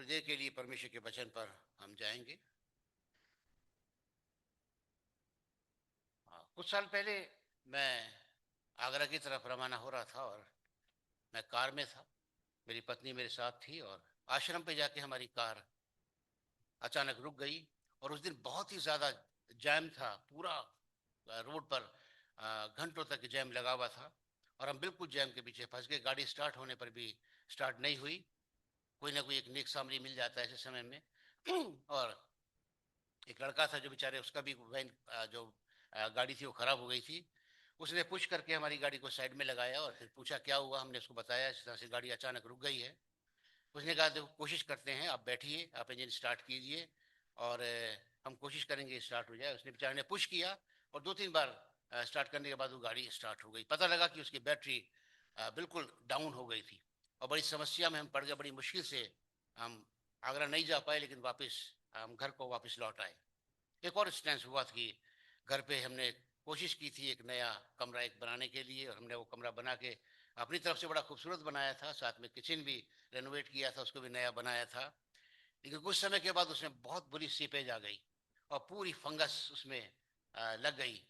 थोड़ी देर के लिए परमेश्वर के वचन पर हम जाएंगे। कुछ साल पहले मैं आगरा की तरफ रवाना हो रहा था और मैं कार में था। मेरी पत्नी मेरे साथ थी और आश्रम पे जाके हमारी कार अचानक रुक गई। और उस दिन बहुत ही ज़्यादा जैम था, पूरा रोड पर घंटों तक जैम लगा हुआ था और हम बिल्कुल जैम के पीछे फंस गए। गाड़ी स्टार्ट होने पर भी स्टार्ट नहीं हुई। कोई ना कोई एक नेक सामरी मिल जाता है ऐसे समय में। और एक लड़का था जो बेचारे, उसका भी वैन जो गाड़ी थी वो खराब हो गई थी। उसने पुश करके हमारी गाड़ी को साइड में लगाया और फिर पूछा क्या हुआ। हमने उसको बताया इस तरह से गाड़ी अचानक रुक गई है। उसने कहा देखो कोशिश करते हैं, आप बैठिए, आप इंजन स्टार्ट कीजिए और हम कोशिश करेंगे स्टार्ट हो जाए। उसने बेचारे ने पुश किया और 2-3 बार स्टार्ट करने के बाद वो गाड़ी स्टार्ट हो गई। पता लगा कि उसकी बैटरी बिल्कुल डाउन हो गई थी और बड़ी समस्या में हम पड़ गए। बड़ी मुश्किल से हम आगरा नहीं जा पाए, लेकिन वापस हम घर को वापस लौट आए। एक और इंस्टेंस हुआ था कि घर पे हमने कोशिश की थी एक नया कमरा एक बनाने के लिए और हमने वो कमरा बना के अपनी तरफ से बड़ा खूबसूरत बनाया था। साथ में किचन भी रेनोवेट किया था, उसको भी नया बनाया था। लेकिन कुछ समय के बाद उसमें बहुत बुरी सीपेज आ गई और पूरी फंगस उसमें लग गई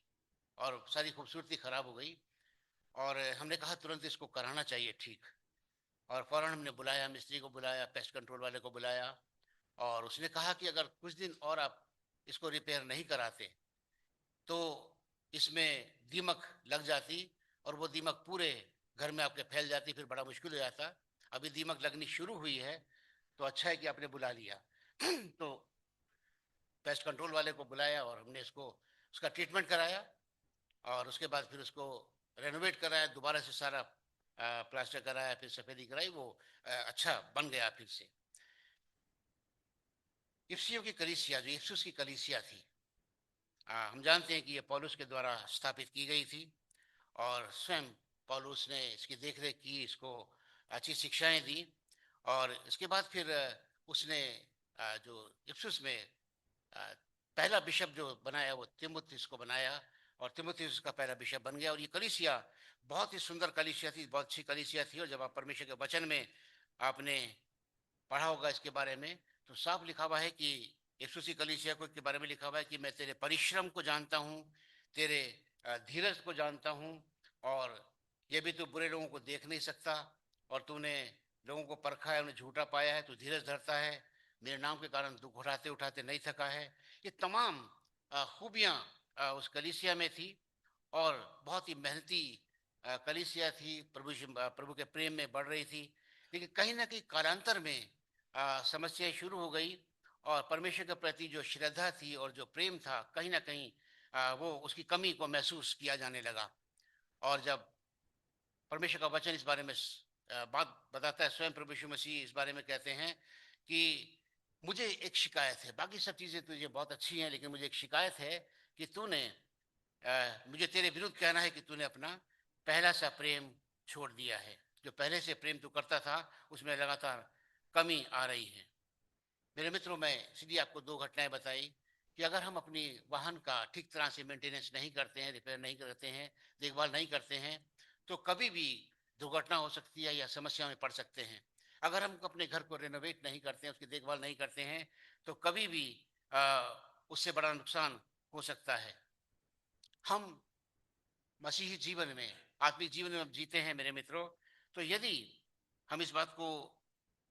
और सारी खूबसूरती खराब हो गई। और हमने कहा तुरंत इसको कराना चाहिए ठीक। और फौरन हमने बुलाया, मिस्त्री को बुलाया, पेस्ट कंट्रोल वाले को बुलाया और उसने कहा कि अगर कुछ दिन और आप इसको रिपेयर नहीं कराते तो इसमें दीमक लग जाती और वो दीमक पूरे घर में आपके फैल जाती, फिर बड़ा मुश्किल हो जाता। अभी दीमक लगनी शुरू हुई है तो अच्छा है कि आपने बुला लिया। तो पेस्ट कंट्रोल वाले को बुलाया और हमने इसको उसका ट्रीटमेंट कराया और उसके बाद फिर उसको रेनोवेट कराया, दोबारा से सारा प्लास्टर कराया, फिर सफेदी कराई। वो अच्छा बन गया फिर से। इफ्सियों की कलीसिया जो इफ्सुस की कलीसिया थी, हम जानते हैं कि ये पौलुस के द्वारा स्थापित की गई थी और स्वयं पौलुस ने इसकी देखरेख की, इसको अच्छी शिक्षाएं दी। और इसके बाद फिर उसने जो इफ्सुस में अ, पहला बिशप जो बनाया वो तिमुथियुस को बनाया और तिमुथियुस का पहला बिशप बन गया। और ये कलीसिया बहुत ही सुंदर कलीसिया थी, बहुत अच्छी कलीसिया थी। और जब आप परमेश्वर के वचन में आपने पढ़ा होगा इसके बारे में, तो साफ लिखा हुआ है कि यीशु कलीसिया को के बारे में लिखा हुआ है कि मैं तेरे परिश्रम को जानता हूँ, तेरे धीरज को जानता हूँ और ये भी तू बुरे लोगों को देख नहीं सकता और तूने लोगों को परखा है, उन्हें झूठा पाया है, तू धीरज धरता है, मेरे नाम के कारण दुख उठाते उठाते नहीं थका है। ये तमाम खूबियाँ उस कलीसिया में थी और बहुत ही मेहनती कलीसिया थी, प्रभु के प्रेम में बढ़ रही थी। लेकिन कहीं ना कहीं कालांतर में समस्याएं शुरू हो गई और परमेश्वर के प्रति जो श्रद्धा थी और जो प्रेम था, कहीं ना कहीं वो उसकी कमी को महसूस किया जाने लगा। और जब परमेश्वर का वचन इस बारे में बात बताता है, स्वयं प्रभु यीशु मसीह इस बारे में कहते हैं कि मुझे एक शिकायत है, बाकी सब चीज़ें तुझे बहुत अच्छी हैं लेकिन मुझे एक शिकायत है कि तूने मुझे तेरे विरुद्ध कहना है कि तूने अपना पहला सा प्रेम छोड़ दिया है। जो पहले से प्रेम तू करता था उसमें लगातार कमी आ रही है। मेरे मित्रों, मैं इसलिए आपको दो घटनाएं बताई कि अगर हम अपनी वाहन का ठीक तरह से मेंटेनेंस नहीं करते हैं, रिपेयर नहीं करते हैं, देखभाल नहीं करते हैं, तो कभी भी दुर्घटना हो सकती है या समस्या में पड़ सकते हैं। अगर हम अपने घर को रेनोवेट नहीं करते हैं, उसकी देखभाल नहीं करते हैं, तो कभी भी उससे बड़ा नुकसान हो सकता है। हम मसीही जीवन में, आत्मिक जीवन में हम जीते हैं मेरे मित्रों, तो यदि हम इस बात को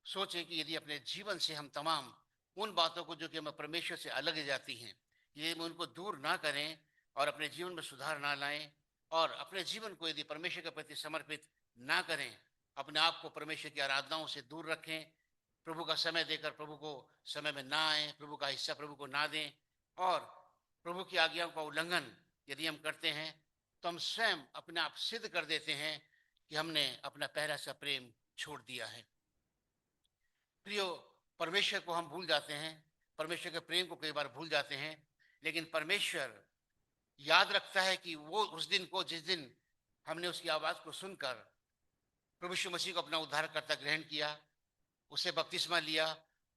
सोचें कि यदि अपने जीवन से हम तमाम उन बातों को जो कि हमें परमेश्वर से अलग जाती हैं, यदि हम उनको दूर ना करें और अपने जीवन में सुधार ना लाएं और अपने जीवन को यदि परमेश्वर के प्रति समर्पित ना करें, अपने आप को परमेश्वर की आराधनाओं से दूर रखें, प्रभु का समय देकर प्रभु को समय में ना आए, प्रभु का हिस्सा प्रभु को ना दें और प्रभु की आज्ञाओं का उल्लंघन यदि हम करते हैं, तो हम स्वयं अपने आप सिद्ध कर देते हैं कि हमने अपना पहला सा प्रेम छोड़ दिया है। प्रियो, परमेश्वर को हम भूल जाते हैं, परमेश्वर के प्रेम को कई बार भूल जाते हैं, लेकिन परमेश्वर याद रखता है कि वो उस दिन को जिस दिन हमने उसकी आवाज को सुनकर प्रभु यीशु मसीह को अपना उद्धारकर्ता ग्रहण किया, उसे बपतिस्मा लिया,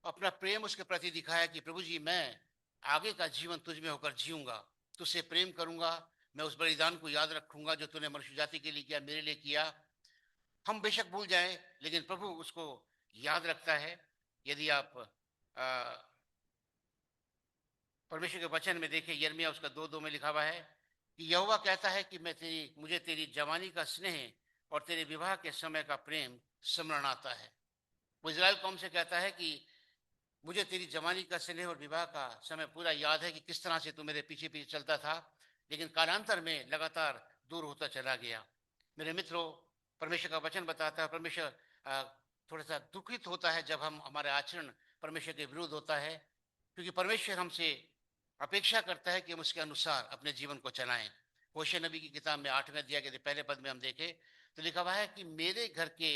अपना प्रेम उसके प्रति दिखाया कि प्रभु जी मैं आगे का जीवन तुझ में होकर जीऊंगा, तुझसे प्रेम करूंगा, मैं उस बलिदान को याद रखूंगा जो तूने मनुष्य जाति के लिए किया, मेरे लिए किया। हम बेशक भूल जाएं लेकिन प्रभु उसको याद रखता है। यदि आप परमेश्वर के वचन में देखें, यिर्मयाह उसका 2:2 में लिखा हुआ है कि यहोवा कहता है कि मुझे तेरी जवानी का स्नेह और तेरे विवाह के समय का प्रेम स्मरण आता है। वो इज़राइल कौम से कहता है कि मुझे तेरी जवानी का स्नेह और विवाह का समय पूरा याद है कि किस तरह से तू मेरे पीछे पीछे चलता था, लेकिन कालांतर में लगातार दूर होता चला गया। मेरे मित्रों, परमेश्वर का वचन बताता है, परमेश्वर थोड़ा सा दुखित होता है जब हम हमारे आचरण परमेश्वर के विरुद्ध होता है, क्योंकि परमेश्वर हमसे अपेक्षा करता है कि हम उसके अनुसार अपने जीवन को चलाएं। होशे नबी की किताब में 8वें अध्याय के पहले पद में हम देखें तो लिखा हुआ है कि मेरे घर के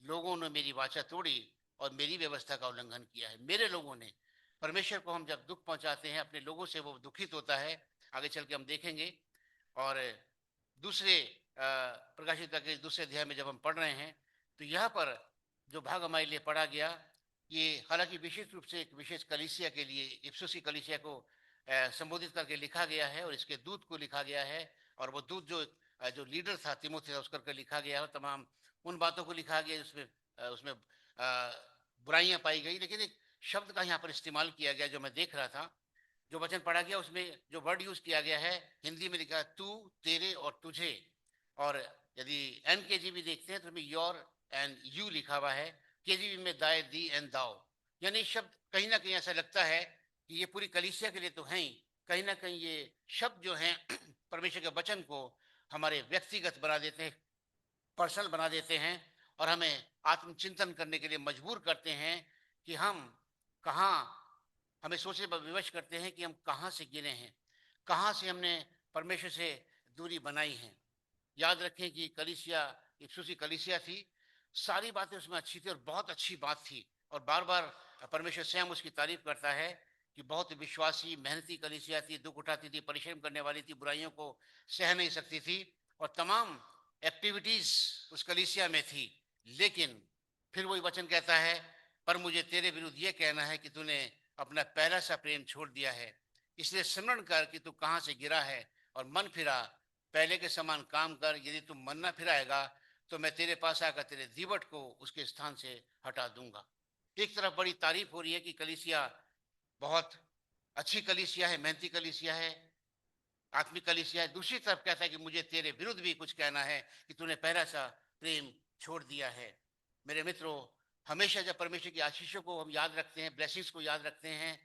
लोगों ने मेरी वाचा तोड़ी और मेरी व्यवस्था का उल्लंघन किया है। मेरे लोगों ने, परमेश्वर को हम जब दुख पहुंचाते हैं अपने लोगों से, वो दुखित होता है। आगे चल के हम देखेंगे। और दूसरे प्रकाशित के दूसरे अध्याय में जब हम पढ़ रहे हैं तो यहाँ पर जो भाग हमारे लिए पढ़ा गया, ये हालांकि विशेष रूप से एक विशेष कलीसिया के लिए, इफिसुस की कलीसिया को संबोधित करके लिखा गया है और इसके दूत को लिखा गया है। और वो दूत जो लीडर था तीमुथियुस, उस करके लिखा गया है। तमाम उन बातों को लिखा गया उसमें उसमें बुराइयां पाई गई, लेकिन एक शब्द का यहाँ पर इस्तेमाल किया गया जो मैं देख रहा था, जो वचन पढ़ा गया उसमें जो वर्ड यूज किया गया है, हिंदी में लिखा है तू, तेरे और तुझे। और यदि NKJV देखते हैं तो उसमें योर एंड यू लिखा हुआ है। KJV में दाए, दी एंड दाओ। यानी शब्द कहीं ना कहीं ऐसा लगता है कि ये पूरी कलीसिया के लिए तो है ही, कहीं ना कहीं ये शब्द जो हैं परमेश्वर के वचन को हमारे व्यक्तिगत बना देते हैं, पर्सनल बना देते हैं, और हमें आत्मचिंतन करने के लिए मजबूर करते हैं कि हम कहाँ, हमें सोचने पर विवश करते हैं कि हम कहाँ से गिरे हैं, कहाँ से हमने परमेश्वर से दूरी बनाई है। याद रखें कि कलीसिया, इफिसुस की कलीसिया थी, सारी बातें उसमें अच्छी थी और बहुत अच्छी बात थी, और बार बार परमेश्वर स्वयं उसकी तारीफ करता है कि बहुत विश्वासी मेहनती कलीसिया थी, दुख उठाती थी, परिश्रम करने वाली थी, बुराइयों को सह नहीं सकती थी, और तमाम एक्टिविटीज उस कलीसिया में थी। लेकिन फिर वही वचन कहता है, पर मुझे तेरे विरुद्ध ये कहना है कि तूने अपना पहला सा प्रेम छोड़ दिया है। इसलिए स्मरण कर कि तू कहाँ से गिरा है और मन फिरा, पहले के समान काम कर। यदि तू मन न फिराएगा तो मैं तेरे पास आकर तेरे दीवट को उसके स्थान से हटा दूंगा। एक तरफ बड़ी तारीफ हो रही है कि कलीसिया बहुत अच्छी कलीसिया है, मेहनती कलीसिया है, आत्मिक कलीसिया है। दूसरी तरफ कहता है कि मुझे तेरे विरुद्ध भी कुछ कहना है कि तूने पहला सा प्रेम छोड़ दिया है। मेरे मित्रों, हमेशा जब परमेश्वर की आशीषों को हम याद रखते हैं, ब्लेसिंग्स को याद रखते हैं,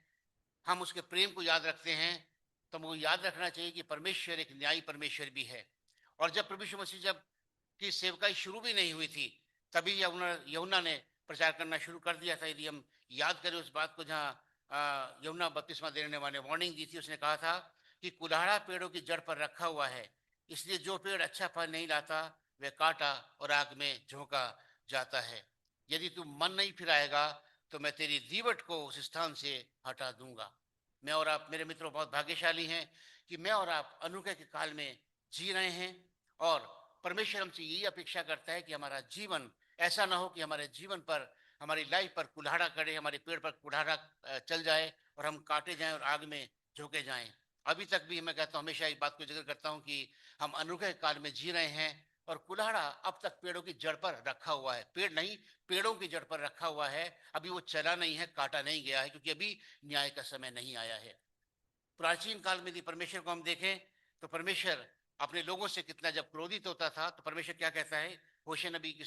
हम उसके प्रेम को याद रखते हैं, तो हमको याद रखना चाहिए कि परमेश्वर एक न्यायी परमेश्वर भी है। और जब प्रभु यीशु मसीह जब की सेवकाई शुरू भी नहीं हुई थी, तभी यूहन्ना ने प्रचार करना शुरू कर दिया था। यदि हम याद करें उस बात को, जहाँ यूहन्ना बपतिस्मा देने वाले वार्निंग दी थी, उसने कहा था कि कुल्हाड़ा पेड़ों की जड़ पर रखा हुआ है, इसलिए जो पेड़ अच्छा फल नहीं लाता वह काटा और आग में झोंका जाता है। यदि तू मन नहीं फिराएगा तो मैं तेरी दीवट को उस स्थान से हटा दूंगा। मैं और आप, मेरे मित्रों, बहुत भाग्यशाली हैं कि मैं और आप अनुग्रह के काल में जी रहे हैं, और परमेश्वर हमसे यही अपेक्षा करता है कि हमारा जीवन ऐसा ना हो कि हमारे जीवन पर, हमारी लाइफ पर कुल्हाड़ा करे, हमारे पेड़ पर कुल्हाड़ा चल जाए और हम काटे जाएं और आग में झोंके जाएं। अभी तक भी मैं कहता हूँ, हमेशा एक बात को जिक्र करता हूँ कि हम अनुग्रह काल में जी रहे हैं, और कुल्हाड़ा अब तक पेड़ों की जड़ पर रखा हुआ है। पेड़ नहीं, पेड़ों की जड़ पर रखा हुआ है। अभी वो चला नहीं है, काटा नहीं गया है, क्योंकि अभी न्याय का समय नहीं आया है। प्राचीन काल में यदि परमेश्वर को हम देखें तो परमेश्वर अपने लोगों से कितना जब क्रोधित होता था तो परमेश्वर क्या कहता है, होशे नबी की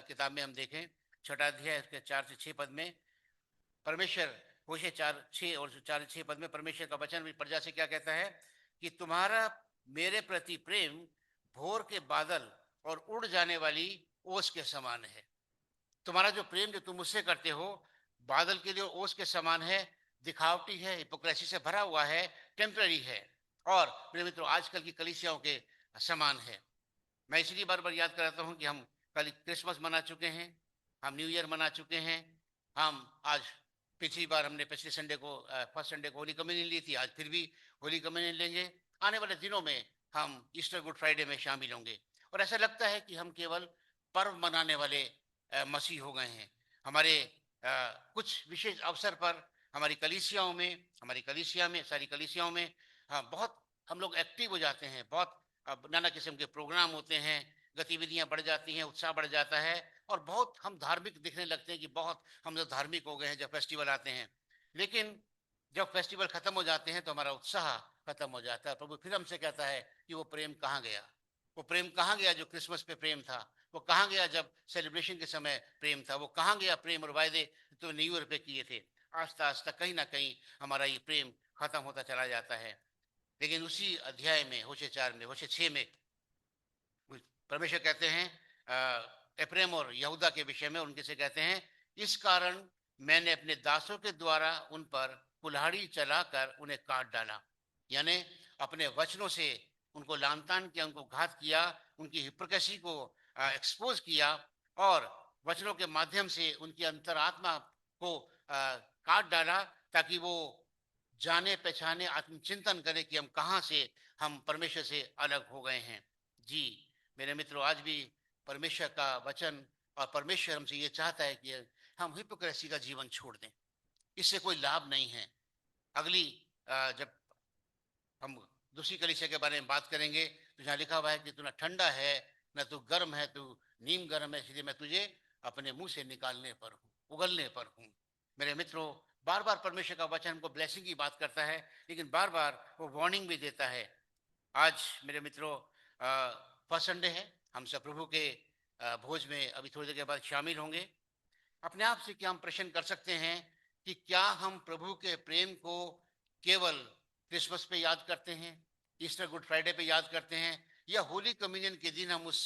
किताब में हम देखें, 6 अध्याय उसके 4 से 6 पद में परमेश्वर, होशे 4:6 और 4:6 पद में परमेश्वर का वचन भी प्रजा से क्या कहता है कि तुम्हारा मेरे प्रति प्रेम भोर के बादल और उड़ जाने वाली ओस के समान है। तुम्हारा जो प्रेम जो तुम मुझसे करते हो, बादल के लिए ओस के समान है, दिखावटी है, हिपोक्रेसी से भरा हुआ है, टेम्पररी है, और मेरे मित्रों आजकल की कलीसियाओं के समान है। मैं इसलिए बार बार याद कराता हूं कि हम कल क्रिसमस मना चुके हैं, हम न्यू ईयर मना चुके हैं, हम आज, पिछली बार हमने पिछले संडे को, फर्स्ट संडे को होली कम्युनियन ली थी, आज फिर भी होली कम्युनियन लेंगे। आने वाले दिनों में हम ईस्टर गुड फ्राइडे में शामिल होंगे, और ऐसा लगता है कि हम केवल पर्व मनाने वाले मसीह हो गए हैं। हमारे कुछ विशेष अवसर पर हमारी कलीसियाओं में, हमारी कलीसिया में, सारी कलीसियाओं में, हाँ, बहुत हम लोग एक्टिव हो जाते हैं। बहुत अब नाना किस्म के प्रोग्राम होते हैं, गतिविधियां बढ़ जाती हैं, उत्साह बढ़ जाता है, और बहुत हम धार्मिक दिखने लगते हैं कि बहुत हम लोग धार्मिक हो गए हैं जब फेस्टिवल आते हैं। लेकिन जब फेस्टिवल खत्म हो जाते हैं तो हमारा उत्साह खत्म हो जाता है। प्रभु फिर हमसे कहता है कि वो प्रेम कहाँ गया, वो प्रेम कहाँ गया जो क्रिसमस पे प्रेम था, वो कहाँ गया जब सेलिब्रेशन के समय प्रेम था, वो कहाँ गया प्रेम और वायदे तो न्यू ईयर पे किए थे। आस्ता आस्ता कहीं ना कहीं हमारा ये प्रेम खत्म होता चला जाता है। लेकिन उसी अध्याय में होशे 4 में, होशे 6 में परमेश्वर कहते हैं एप्रेम और यहूदा के विषय में, उनके से कहते हैं, इस कारण मैंने अपने दासों के द्वारा उन पर कुल्हाड़ी चलाकर उन्हें काट डाला। यानी अपने वचनों से उनको लान तान किया, उनको घात किया, उनकी हिप्रोक्रेसी को एक्सपोज किया और वचनों के माध्यम से उनकी अंतरात्मा को काट डाला, ताकि वो जाने पहचाने आत्मचिंतन करें कि हम कहाँ से, हम परमेश्वर से अलग हो गए हैं। जी मेरे मित्रों, आज भी परमेश्वर का वचन और परमेश्वर हमसे ये चाहता है कि हम हिपोक्रेसी का जीवन छोड़ दें। इससे कोई लाभ नहीं है। अगली जब हम दूसरी कलीसिया के बारे में बात करेंगे तो जहाँ लिखा हुआ है कि तू ना ठंडा है न तू गर्म है, तू नीम गर्म है, इसलिए मैं तुझे अपने मुंह से निकालने पर हूँ, उगलने पर हूँ। मेरे मित्रों, बार बार परमेश्वर का वचन हमको ब्लेसिंग की बात करता है, लेकिन बार बार वो वार्निंग भी देता है। आज मेरे मित्रों फर्स्ट संडे है, हम सब प्रभु के भोज में अभी थोड़ी देर के बाद शामिल होंगे। अपने आप से क्या हम प्रश्न कर सकते हैं कि क्या हम प्रभु के प्रेम को केवल क्रिसमस पे याद करते हैं, ईस्टर गुड फ्राइडे पे याद करते हैं, या होली कम्युनियन के दिन हम उस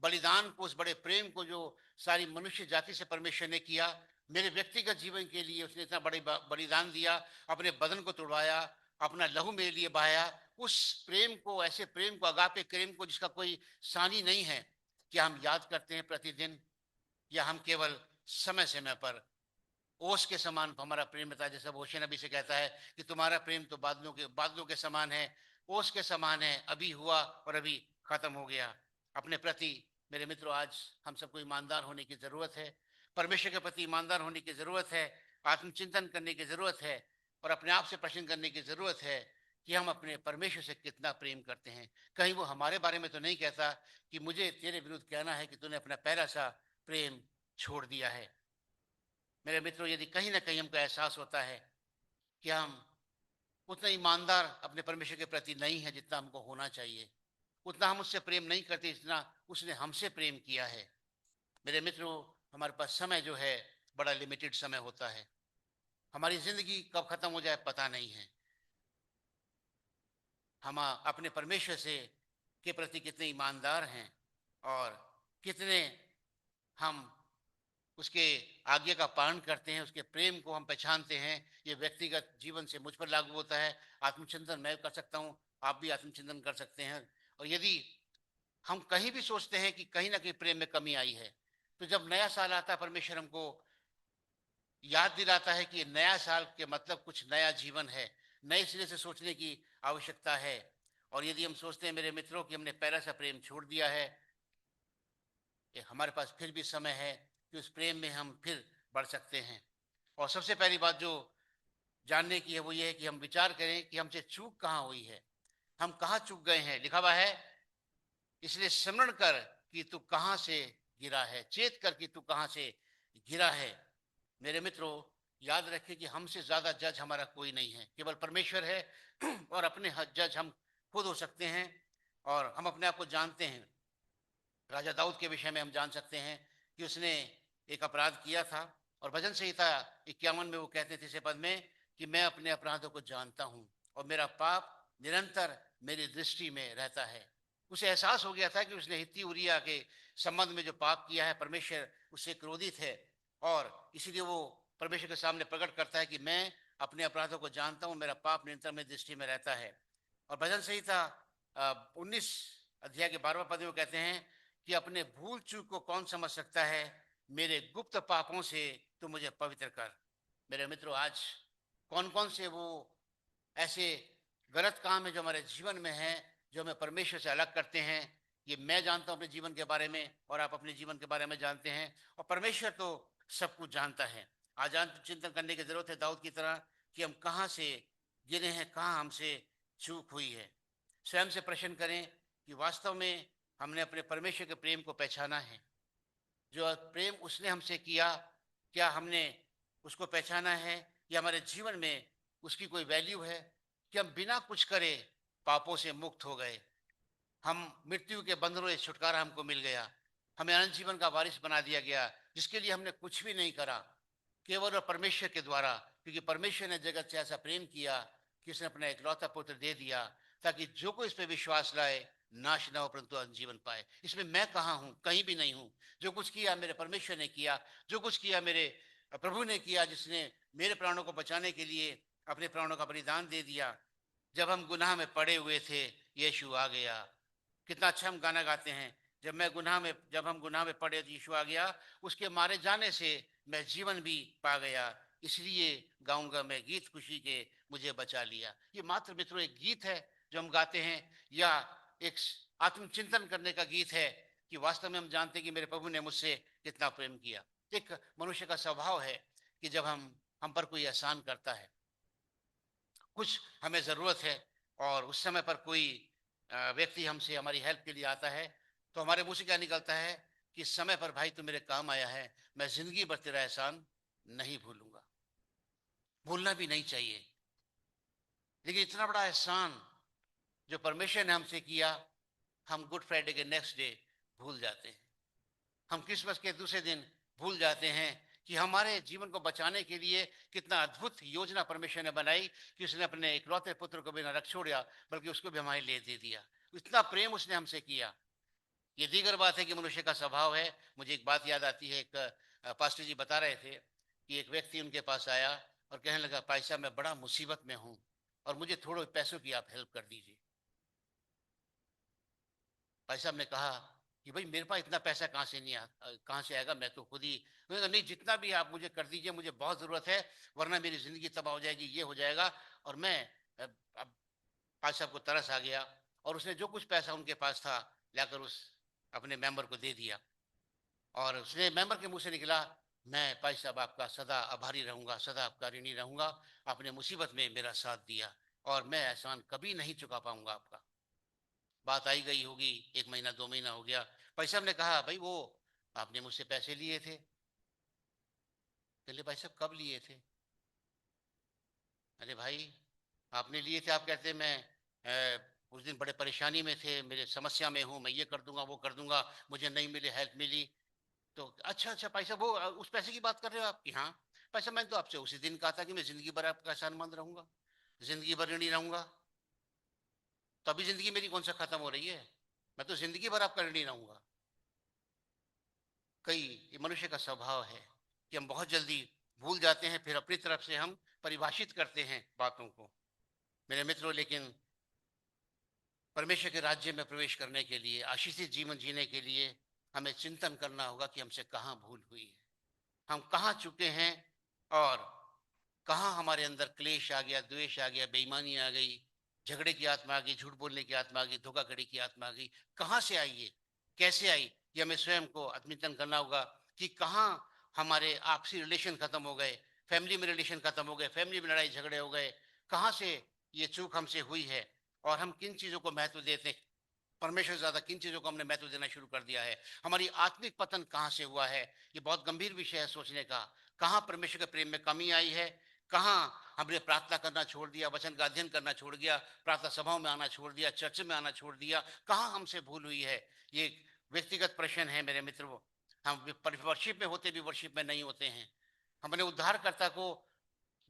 बलिदान को, उस बड़े प्रेम को जो सारी मनुष्य जाति से परमेश्वर ने किया, मेरे व्यक्तिगत जीवन के लिए उसने इतना बड़ी बलिदान दिया, अपने बदन को तोड़वाया, अपना लहू मेरे लिए बहाया, उस प्रेम को, ऐसे प्रेम को, अगापे प्रेम को जिसका कोई सानी नहीं है, क्या हम याद करते हैं प्रतिदिन, या हम केवल समय समय पर ओस के समान हमारा प्रेम रहता है? जैसे होशे नबी से कहता है कि तुम्हारा प्रेम तो बादलों के समान है, ओस के समान है, अभी हुआ और अभी खत्म हो गया। अपने प्रति मेरे मित्रों, आज हम सबको ईमानदार होने की जरूरत है, परमेश्वर के प्रति ईमानदार होने की जरूरत है, आत्मचिंतन करने की जरूरत है और अपने आप से प्रश्न करने की जरूरत है कि हम अपने परमेश्वर से कितना प्रेम करते हैं। कहीं वो हमारे बारे में तो नहीं कहता कि मुझे तेरे विरुद्ध कहना है कि तूने अपना पहला सा प्रेम छोड़ दिया है। मेरे मित्रों, यदि कहीं ना कहीं हमको एहसास होता है कि हम उतना ईमानदार अपने परमेश्वर के प्रति नहीं है जितना हमको होना चाहिए, उतना हम उससे प्रेम नहीं करते जितना उसने हमसे प्रेम किया है, मेरे मित्रों, हमारे पास समय जो है बड़ा लिमिटेड समय होता है। हमारी जिंदगी कब खत्म हो जाए पता नहीं है। हम अपने परमेश्वर से के प्रति कितने ईमानदार हैं और कितने हम उसके आज्ञा का पालन करते हैं, उसके प्रेम को हम पहचानते हैं। ये व्यक्तिगत जीवन से मुझ पर लागू होता है। आत्मचिंतन मैं कर सकता हूँ, आप भी आत्मचिंतन कर सकते हैं। और यदि हम कहीं भी सोचते हैं कि कहीं ना कहीं प्रेम में कमी आई है, तो जब नया साल आता है परमेश्वर हमको याद दिलाता है कि नया साल के मतलब कुछ नया जीवन है, नए सिरे से सोचने की आवश्यकता है। और यदि हम सोचते हैं मेरे मित्रों कि हमने पहला सा प्रेम छोड़ दिया है, कि हमारे पास फिर भी समय है कि उस प्रेम में हम फिर बढ़ सकते हैं। और सबसे पहली बात जो जानने की है वो ये है कि हम विचार करें कि हमसे चूक कहाँ हुई है, हम कहाँ चूक गए हैं। लिखा हुआ है, इसलिए स्मरण कर कि तू कहाँ से गिरा है, चेत कर कि तू कहाँ से गिरा है। मेरे मित्रों, याद रखें कि हमसे ज्यादा जज हमारा कोई नहीं है, केवल परमेश्वर है। और अपने जज हम खुद हो सकते हैं और हम अपने आप को जानते हैं। राजा दाऊद के विषय में हम जान सकते हैं कि उसने एक अपराध किया था और भजन संहिता 51 में वो कहते थे इसे पद में कि मैं अपने अपराधों को जानता हूं और मेरा पाप निरंतर मेरी दृष्टि में रहता है। उसे एहसास हो गया था कि उसने हित्ती उरिया के संबंध में जो पाप किया है, परमेश्वर उससे क्रोधित है और इसीलिए वो परमेश्वर के सामने प्रकट करता है कि मैं अपने अपराधों को जानता हूं, मेरा पाप निरंतर मेरी दृष्टि में रहता है। और भजन संहिता 19 अध्याय के 12वें पद में कहते हैं कि अपने भूल चूक को कौन समझ सकता है, मेरे गुप्त पापों से तू मुझे पवित्र कर। मेरे मित्रों, आज कौन कौन से वो ऐसे गलत काम है जो हमारे जीवन में है, जो हमें परमेश्वर से अलग करते हैं, ये मैं जानता हूं अपने जीवन के बारे में और आप अपने जीवन के बारे में जानते हैं। और परमेश्वर तो सब कुछ जानता है। आज चिंतन करने की जरूरत है दाऊद की तरह कि हम कहाँ से गिरे हैं, कहाँ हमसे चूक हुई है। स्वयं से प्रश्न करें कि वास्तव में हमने अपने परमेश्वर के प्रेम को पहचाना है। जो प्रेम उसने हमसे किया, क्या हमने उसको पहचाना है, या हमारे जीवन में उसकी कोई वैल्यू है कि हम बिना कुछ करे पापों से मुक्त हो गए, हम मृत्यु के बंधनों से छुटकारा हमको मिल गया, हमें अनंत जीवन का वारिस बना दिया गया, जिसके लिए हमने कुछ भी नहीं करा, केवल और परमेश्वर के द्वारा। क्योंकि परमेश्वर ने जगत से ऐसा प्रेम किया कि उसने अपना इकलौता पुत्र दे दिया, ताकि जो कोई इस पे विश्वास लाए नाश न हो परंतु अनंत जीवन पाए। इसमें मैं कहाँ हूँ? कहीं भी नहीं हूँ। जो कुछ किया मेरे परमेश्वर ने किया, जो कुछ किया मेरे प्रभु ने किया, जिसने मेरे प्राणों को बचाने के लिए अपने प्राणों का बलिदान दे दिया। जब हम गुनाह में पड़े हुए थे, यीशु आ गया। कितना अच्छा हम गाना गाते हैं, जब हम गुनाह में पड़े तो यीशु आ गया, उसके मारे जाने से मैं जीवन भी पा गया, इसलिए गाऊंगा मैं गीत खुशी के, मुझे बचा लिया। ये मात्र मित्रों एक गीत है जो हम गाते हैं, या एक आत्मचिंतन करने का गीत है कि वास्तव में हम जानते हैं कि मेरे प्रभु ने मुझसे कितना प्रेम किया। एक मनुष्य का स्वभाव है कि जब हम पर कोई एहसान करता है, कुछ हमें जरूरत है, और उस समय पर कोई व्यक्ति हमसे हमारी हेल्प के लिए आता है, तो हमारे मुंह से क्या निकलता है कि इस समय पर भाई तू मेरे काम आया है, मैं जिंदगी भर तेरा एहसान नहीं भूलूंगा। भूलना भी नहीं चाहिए, लेकिन इतना बड़ा एहसान जो परमेश्वर ने हमसे किया, हम गुड फ्राइडे के नेक्स्ट डे भूल जाते हैं। हम क्रिसमस के दूसरे दिन भूल जाते हैं कि हमारे जीवन को बचाने के लिए कितना अद्भुत योजना परमेश्वर ने बनाई, कि उसने अपने इकलौते पुत्र को बिना रख छोड़ा, बल्कि उसको भी हमारे लिए दे दिया। इतना प्रेम उसने हमसे किया। ये दीगर बात है कि मनुष्य का स्वभाव है। मुझे एक बात याद आती है, एक पास्टर जी बता रहे थे कि एक व्यक्ति उनके पास आया और कहने लगा, भाई साहब मैं बड़ा मुसीबत में हूँ और मुझे थोड़े पैसों की आप हेल्प कर दीजिए। भाई साहब ने कहा कि भाई मेरे पास इतना पैसा कहाँ से आएगा, मैं तो खुद ही। उन्होंने कहा, नहीं जितना भी आप मुझे कर दीजिए, मुझे बहुत जरूरत है, वरना मेरी जिंदगी तबाह हो जाएगी, ये हो जाएगा। और मैं अब भाई साहब को तरस आ गया, और उसने जो कुछ पैसा उनके पास था लाकर उस अपने मेंबर को दे दिया। और उसने मेंबर के मुंह से निकला, मैं भाई साहब आपका सदा आभारी रहूंगा, सदा आपका ऋणी रहूंगा, आपने मुसीबत में मेरा साथ दिया और मैं एहसान कभी नहीं चुका पाऊंगा आपका। बात आई गई होगी, 1 महीना 2 महीना हो गया। भाई साहब ने कहा, भाई वो आपने मुझसे पैसे लिए थे। पहले भाई साहब कब लिए थे? अरे भाई आपने लिए थे, आप कहते मैं उस दिन बड़े परेशानी में थे, मेरे समस्या में हूँ, मैं ये कर दूंगा वो कर दूंगा, मुझे नहीं मिली, हेल्प मिली। तो अच्छा अच्छा भाई साहब, वो उस पैसे की बात कर रहे हो आप? कि हाँ भाई साहब, मैंने तो आपसे उसी दिन कहा था कि मैं जिंदगी भर आपका एहसानमंद रहूंगा, जिंदगी भर ऋणी रहूंगा। तो अभी जिंदगी मेरी कौन सा खत्म हो रही है? मैं तो जिंदगी भर आपका ऋणी रहूंगा। कई ये मनुष्य का स्वभाव है कि हम बहुत जल्दी भूल जाते हैं, फिर अपनी तरफ से हम परिभाषित करते हैं बातों को। मेरे मित्रों, लेकिन परमेश्वर के राज्य में प्रवेश करने के लिए, आशीषित जीवन जीने के लिए हमें चिंतन करना होगा कि हमसे कहाँ भूल हुई है, हम कहाँ चुके हैं, और कहाँ हमारे अंदर क्लेश आ गया, द्वेष आ गया, बेईमानी आ गई, झगड़े की आत्मा आ गई, झूठ बोलने की आत्मा आ गई, धोखाधड़ी की आत्मा आ गई। कहाँ से आई ये, कैसे आई? ये हमें स्वयं को आत्मचिंतन करना होगा कि कहाँ हमारे आपसी रिलेशन खत्म हो गए, फैमिली में रिलेशन खत्म हो गए, फैमिली में लड़ाई झगड़े हो गए, कहाँ से ये चूक हमसे हुई है, और हम किन चीजों को महत्व देते हैं, परमेश्वर से ज्यादा किन चीजों को हमने महत्व देना शुरू कर दिया है। हमारी आत्मिक पतन कहाँ से हुआ है, ये बहुत गंभीर विषय है सोचने का। कहाँ परमेश्वर के प्रेम में कमी आई है, कहाँ हमने प्रार्थना करना छोड़ दिया, वचन का अध्ययन करना छोड़ दिया, प्रार्थना सभाओं में आना छोड़ दिया, चर्च में आना छोड़ दिया, कहाँ हमसे भूल हुई है। ये एक व्यक्तिगत प्रश्न है मेरे मित्रों। हम वर्शिप में होते भी वर्शिप में नहीं होते हैं, हमने उद्धारकर्ता को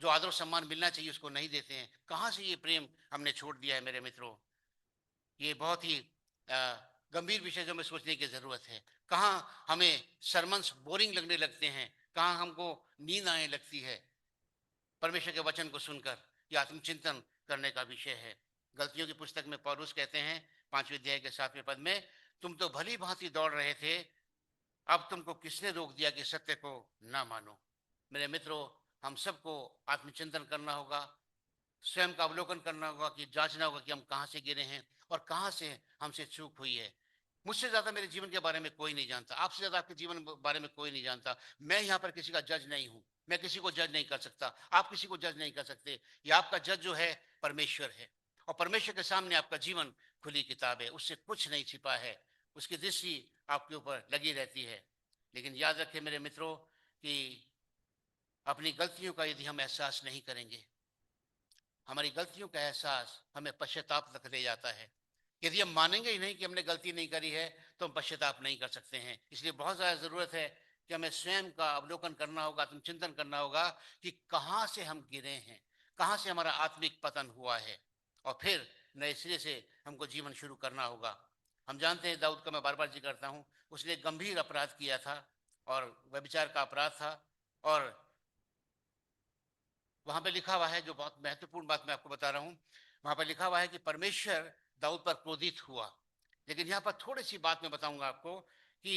जो आदर सम्मान मिलना चाहिए उसको नहीं देते हैं। कहाँ से ये प्रेम हमने छोड़ दिया है मेरे मित्रों? ये बहुत ही गंभीर विषय जो हमें सोचने की जरूरत है। कहाँ हमें सरमन्स बोरिंग लगने लगते हैं, कहाँ हमको नींद आने लगती है परमेश्वर के वचन को सुनकर। यह आत्मचिंतन करने का विषय है। गलतियों की पुस्तक में पौलुस कहते हैं 5वें अध्याय के 7वें पद में, तुम तो भली भांति दौड़ रहे थे, अब तुमको किसने रोक दिया कि सत्य को ना मानो? मेरे मित्रों, हम सबको आत्मचिंतन करना होगा, स्वयं का अवलोकन करना होगा, कि जांचना होगा कि हम कहाँ से गिरे हैं और कहाँ से हमसे चूक हुई है। मुझसे ज्यादा मेरे जीवन के बारे में कोई नहीं जानता, आपसे ज्यादा आपके जीवन के बारे में कोई नहीं जानता। मैं यहाँ पर किसी का जज नहीं हूँ, मैं किसी को जज नहीं कर सकता, आप किसी को जज नहीं कर सकते। ये आपका जज जो है परमेश्वर है, और परमेश्वर के सामने आपका जीवन खुली किताब है, उससे कुछ नहीं छिपा है, उसकी दृष्टि आपके ऊपर लगी रहती है। लेकिन याद रखें मेरे मित्रों कि अपनी गलतियों का यदि हम एहसास नहीं करेंगे, हमारी गलतियों का एहसास हमें पश्चाताप तक ले जाता है। यदि हम मानेंगे ही नहीं कि हमने गलती नहीं करी है, तो हम पश्चाताप नहीं कर सकते हैं। इसलिए बहुत ज़्यादा ज़रूरत है कि हमें स्वयं का अवलोकन करना होगा, आत्मचिंतन करना होगा कि कहाँ से हम गिरे हैं, कहाँ से हमारा आत्मिक पतन हुआ है, और फिर नए सिरे से हमको जीवन शुरू करना होगा। हम जानते हैं दाऊद का मैं बार बार जिक्र करता हूँ, उसने गंभीर अपराध किया था और व्यभिचार का अपराध था। और वहां पे लिखा हुआ है, जो बहुत महत्वपूर्ण बात मैं आपको बता रहा हूं, वहां पर लिखा हुआ है कि परमेश्वर दाऊद पर क्रोधित हुआ। लेकिन यहाँ पर थोड़ी सी बात मैं बताऊंगा आपको कि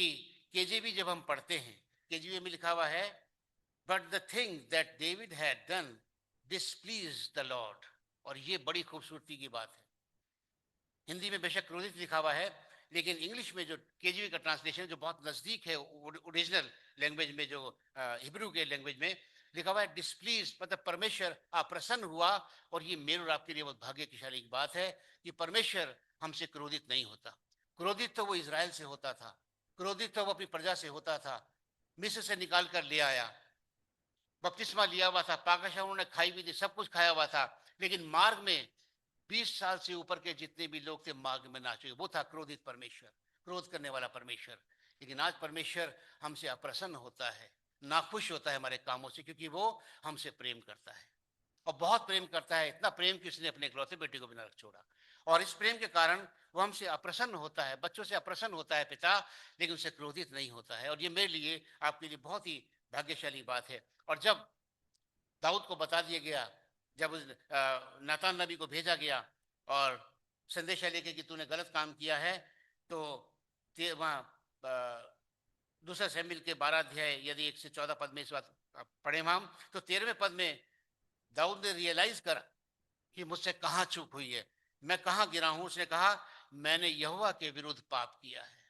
केजेवी जब हम पढ़ते हैं, केजेवी में लिखा हुआ है, but the thing that David had done displease the Lord. और ये बड़ी खूबसूरती की बात है। हिंदी में बेशक क्रोधित लिखा हुआ है, लेकिन इंग्लिश में जो केजीवी का ट्रांसलेशन जो बहुत नजदीक है ओरिजिनल लैंग्वेज में, जो हिब्रू के लैंग्वेज में लिखा हुआ है, डिसप्लीज मतलब परमेश्वर अप्रसन्न हुआ। और ये मेरे और आपके लिए बहुत भाग्यशाली की बात है कि परमेश्वर हमसे क्रोधित नहीं होता। क्रोधित तो वो इज़राइल से होता था, क्रोधित तो वो अपनी प्रजा से होता था। मिस्र से निकाल कर ले आया, बपतिस्मा लिया हुआ था, पाकशाह उन्होंने खाई भी थी, सब कुछ खाया हुआ था, लेकिन मार्ग में 20 साल से ऊपर के जितने भी लोग थे मार्ग में नाच चुके, वो था क्रोधित परमेश्वर, क्रोध करने वाला परमेश्वर। लेकिन आज परमेश्वर हमसे अप्रसन्न होता है, नाखुश होता है हमारे कामों से, क्योंकि वो हमसे प्रेम करता है, और बहुत प्रेम करता है। इतना प्रेम कि उसने अपने इकलौते बेटे को बिना रख छोड़ा। और इस प्रेम के कारण वो हमसे अप्रसन्न होता है, बच्चों से अप्रसन्न होता है पिता, लेकिन उनसे क्रोधित नहीं होता है। और ये मेरे लिए आपके लिए बहुत ही भाग्यशाली बात है। और जब दाऊद को बता दिया गया, जब नातान नबी को भेजा गया और संदेशा लेके कि तूने गलत काम किया है, तो वहाँ दूसरा शमूएल के 12 अध्याय यदि 1 से 14 पद में इस बात पढ़े हम, तो 13वें पद में दाऊद ने रियलाइज करा कि मुझसे कहाँ चूक हुई है, मैं कहाँ गिरा हूं। उसने कहा, मैंने यहोवा के विरुद्ध पाप किया है।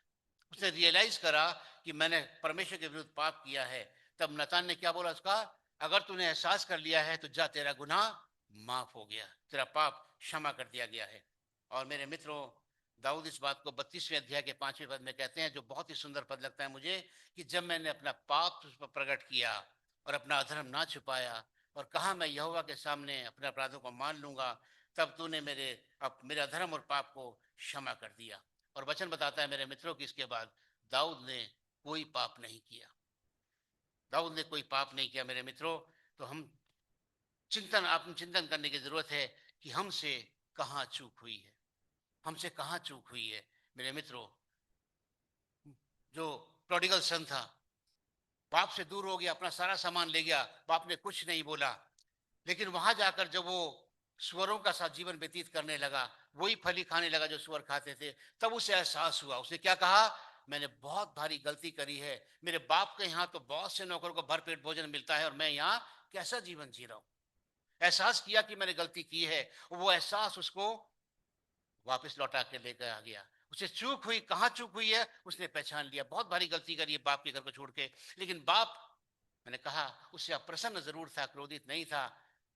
उसने रियलाइज करा कि मैंने परमेश्वर के विरुद्ध पाप किया है। तब नतान ने क्या बोला उसका, अगर तूने एहसास कर लिया है तो जा, तेरा गुनाह माफ हो गया, तेरा पाप क्षमा कर दिया गया है। और मेरे मित्रों, दाऊद इस बात को 32वें अध्याय के 5वें पद में कहते हैं, जो बहुत ही सुंदर पद लगता है मुझे, कि जब मैंने अपना पाप तुझ पर प्रकट किया और अपना अधर्म ना छुपाया और कहा मैं यहोवा के सामने अपने अपराधों को मान लूंगा, तब तूने मेरे अधर्म और पाप को क्षमा कर दिया। और वचन बताता है मेरे मित्रों कि इसके बाद दाऊद ने कोई पाप नहीं किया। दाऊद ने कोई पाप नहीं किया मेरे मित्रों। तो हम आत्मचिंतन करने की जरूरत है कि हमसे कहाँ चूक हुई है, हमसे कहाँ चूक हुई है। मेरे मित्रों, जो प्रोडिगल सन था, बाप से दूर हो गया, अपना सारा सामान ले गया, बाप ने कुछ नहीं बोला। लेकिन वहां जाकर जब वो सुअरों का साथ जीवन व्यतीत करने लगा, वही फली खाने लगा जो सुअर खाते थे, तब उसे एहसास हुआ। उसने क्या कहा, मैंने बहुत भारी गलती करी है। मेरे बाप के यहाँ तो बहुत से नौकरों को भरपेट भोजन मिलता है और मैं यहाँ कैसा जीवन जी रहा हूं। एहसास किया कि मैंने गलती की है, वो एहसास उसको वापस लौटा के लेकर आ गया। उसे चूक हुई, कहाँ चूक हुई है उसने पहचान लिया, बहुत भारी गलती करी है बाप के घर को छोड़ के। लेकिन बाप, मैंने कहा, उससे अप्रसन्न जरूर था, क्रोधित नहीं था।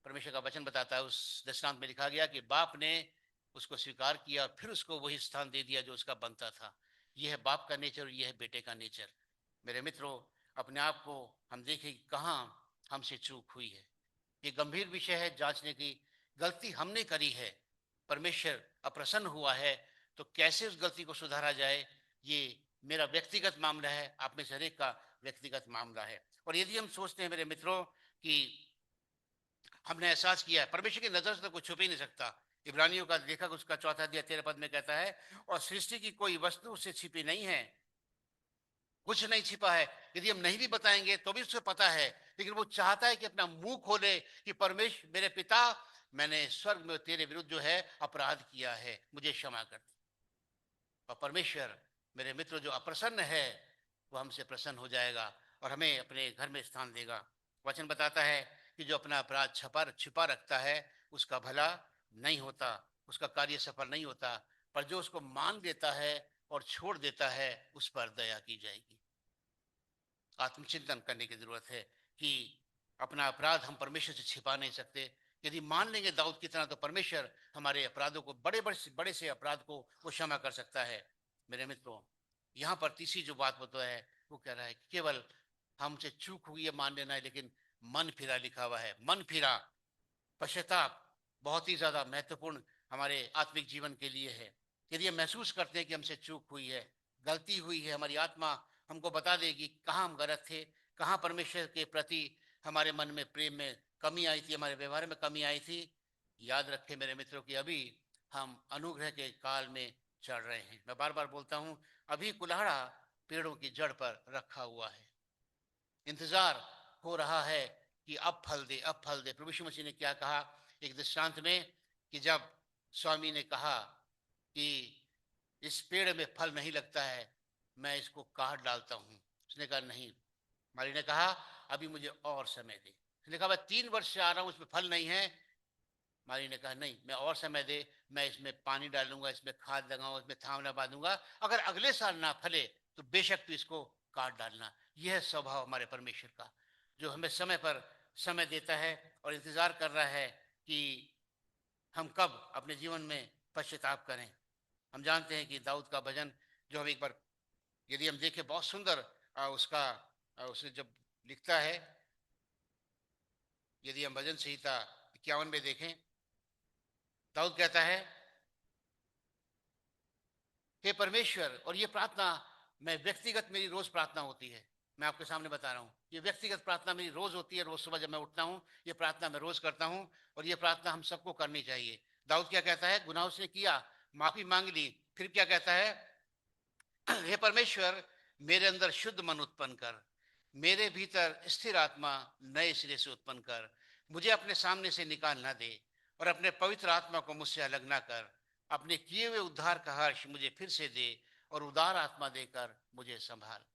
परमेश्वर का वचन बताता है, उस दृष्टांत में लिखा गया कि बाप ने उसको स्वीकार किया और फिर उसको वही स्थान दे दिया जो उसका बनता था। यह है बाप का नेचर और यह है बेटे का नेचर। मेरे मित्रों, अपने आप को हम देखें कहाँ हमसे चूक हुई है। ये गंभीर विषय है जांचने की। गलती हमने करी है, परमेश्वर अप्रसन्न हुआ है, तो कैसे उस गलती को सुधारा जाए, ये मेरा व्यक्तिगत मामला है, आप में से हर एक का व्यक्तिगत मामला है। और यदि हम सोचते हैं मेरे मित्रों कि हमने एहसास किया है, परमेश्वर की नजर से तो कुछ छुप ही नहीं सकता। इब्रानियों का लेखक उसका 4 अध्याय 13 पद में कहता है, और सृष्टि की कोई वस्तु उससे छिपी नहीं है, कुछ नहीं छिपा है। यदि हम नहीं भी बताएंगे तो भी उसे पता है, लेकिन वो चाहता है कि अपना मुंह खोले कि परमेश्वर, मेरे पिता, मैंने स्वर्ग में तेरे विरुद्ध जो है अपराध किया है, मुझे क्षमा कर दे। और परमेश्वर, मेरे मित्र, जो अप्रसन्न है वो हमसे प्रसन्न हो जाएगा और हमें अपने घर में स्थान देगा। वचन बताता है कि जो अपना अपराध छिपा रखता है उसका भला नहीं होता, उसका कार्य सफल नहीं होता, पर जो उसको मान देता है और छोड़ देता है उस पर दया की जाएगी। आत्मचिंतन करने की जरूरत है कि अपना अपराध हम परमेश्वर से छिपा नहीं सकते। यदि मान लेंगे दाऊद की तरह, तो परमेश्वर हमारे अपराधों को, बड़े से अपराध को वो क्षमा कर सकता है। मेरे मित्रों, यहाँ पर तीसरी जो बात होता है, वो कह रहा है कि केवल हमसे चूक हुई है मान लेना है, लेकिन मन फिरा लिखा हुआ है। मन फिरा, पश्चाताप बहुत ही ज्यादा महत्वपूर्ण हमारे आत्मिक जीवन के लिए है। यदि हम महसूस करते हैं कि हमसे चूक हुई है, गलती हुई है, हमारी आत्मा हमको बता देगी कहाँ हम गलत थे, कहाँ परमेश्वर के प्रति हमारे मन में प्रेम में कमी आई थी, हमारे व्यवहार में कमी आई थी। याद रखें मेरे मित्रों कि अभी हम अनुग्रह के काल में चढ़ रहे हैं। मैं बार बार बोलता हूँ, अभी कुल्हाड़ा पेड़ों की जड़ पर रखा हुआ है, इंतजार हो रहा है कि अब फल दे, अब फल दे। प्रभु यीशु मसीह ने क्या कहा एक दृष्टांत में, कि जब स्वामी ने कहा कि इस पेड़ में फल नहीं लगता है, मैं इसको काट डालता हूं। उसने कहा नहीं। माली ने कहा अभी मुझे और समय दे। उसने कहा मैं 3 वर्ष से आ रहा हूं, इसमें फल नहीं है। माली ने कहा नहीं, मैं और समय दे, मैं इसमें पानी डालूंगा, इसमें खाद लगाऊंगा, इसमें थाम लगा दूंगा, अगर अगले साल ना फले तो बेशक तू इसको काट डालना। यह है स्वभाव हमारे परमेश्वर का, जो हमें समय पर समय देता है और इंतजार कर रहा है कि हम कब अपने जीवन में पश्चाताप करें। हम जानते हैं कि दाऊद का भजन जो हम एक बार यदि हम देखें, बहुत सुंदर उसका उसने जब लिखता है, यदि हम भजन संहिता 51 में देखें, दाऊद कहता है हे परमेश्वर, और ये प्रार्थना मैं व्यक्तिगत मेरी रोज प्रार्थना होती है, मैं आपके सामने बता रहा हूँ, ये व्यक्तिगत प्रार्थना मेरी रोज होती है। रोज सुबह जब मैं उठता हूँ, ये प्रार्थना मैं रोज करता हूँ, और ये प्रार्थना हम सबको करनी चाहिए। दाऊद क्या कहता है, गुनाह उसने किया, माफी मांग ली, फिर क्या कहता है, हे परमेश्वर मेरे अंदर शुद्ध मन उत्पन्न कर, मेरे भीतर स्थिर आत्मा नए सिरे से उत्पन्न कर, मुझे अपने सामने से निकाल ना दे, और अपने पवित्र आत्मा को मुझसे अलग ना कर। अपने किए हुए उद्धार का हर्ष मुझे फिर से दे, और उदार आत्मा देकर मुझे संभाल।